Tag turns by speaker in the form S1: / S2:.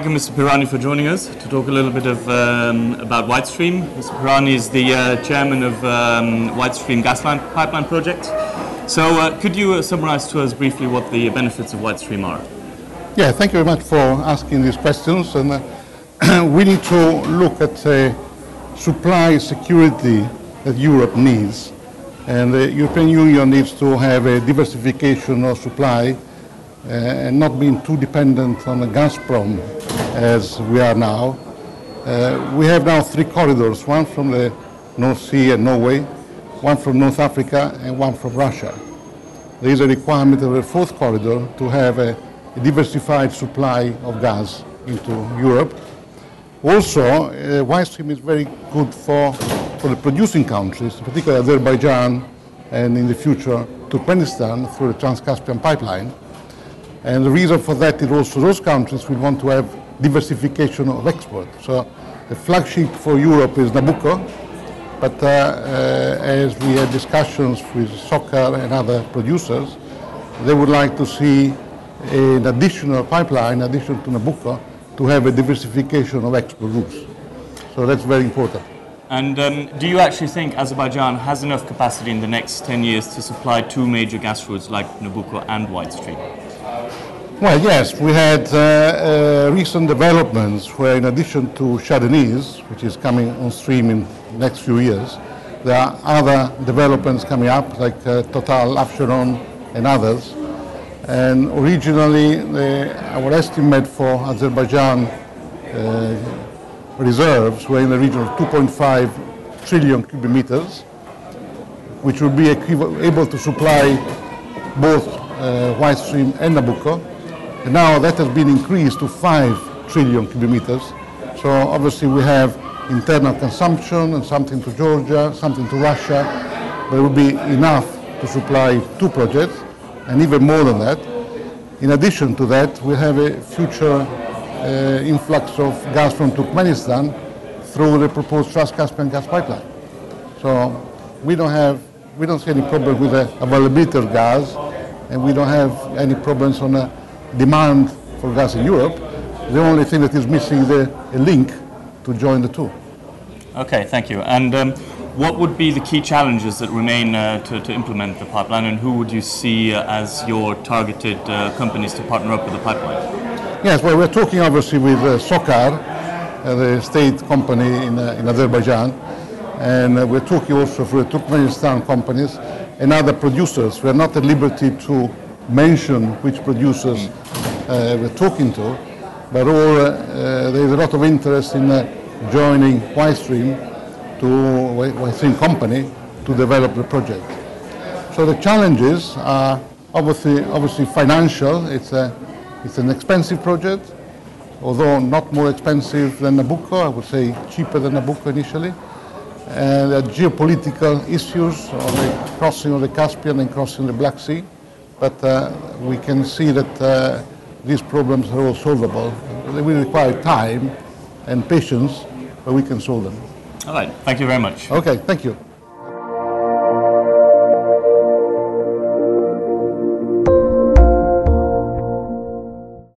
S1: you, Mr. Pirani, for joining us to talk a little bit about White Stream. Mr. Pirani is the chairman of White Stream pipeline project. So could you summarize to us briefly what the benefits of White Stream are?
S2: Yeah, thank you very much for asking these questions. And we need to look at supply security that Europe needs. And the European Union needs to have a diversification of supply and not being too dependent on Gazprom as we are now. We have now 3 corridors, one from the North Sea and Norway, one from North Africa and one from Russia. There is a requirement of a 4th corridor to have a diversified supply of gas into Europe. Also, White Stream is very good for the producing countries, particularly Azerbaijan and in the future Turkmenistan through the Trans-Caspian pipeline. And the reason for that is also those countries will want to have diversification of export. So the flagship for Europe is Nabucco, but as we had discussions with SOCAR and other producers, they would like to see an additional pipeline, in addition to Nabucco, to have a diversification of export routes. So that's very important.
S1: And do you actually think Azerbaijan has enough capacity in the next 10 years to supply 2 major gas routes like Nabucco and White Stream?
S2: Well, yes, we had recent developments where in addition to Shah Deniz, which is coming on stream in the next few years, there are other developments coming up like Total, Afsharon and others. And originally our estimate for Azerbaijan reserves were in the region of 2.5 trillion cubic meters, which would be able to supply both White Stream and Nabucco. And now that has been increased to 5 trillion cubic meters. So obviously we have internal consumption and something to Georgia, something to Russia, but it will be enough to supply 2 projects, and even more than that. In addition to that, we have a future influx of gas from Turkmenistan through the proposed Trans-Caspian gas pipeline. So we don't see any problem with the availability of gas, and we don't have any problems on the demand for gas in Europe. The only thing that is missing is a link to join the 2.
S1: Okay, thank you. And what would be the key challenges that remain to implement the pipeline, and who would you see as your targeted companies to partner up with the pipeline?
S2: Yes, well, we're talking obviously with SOCAR, the state company in Azerbaijan, and we're talking also for the Turkmenistan companies and other producers. We're not at liberty to mention which producers we're talking to, but there is a lot of interest in joining White Stream company to develop the project. So the challenges are obviously financial. It's an expensive project, although not more expensive than Nabucco. I would say cheaper than Nabucco initially. And there are geopolitical issues on the crossing of the Caspian and crossing the Black Sea. But we can see that these problems are all solvable. They will require time and patience, but we can solve them.
S1: All right. Thank you very much.
S2: Okay, thank you.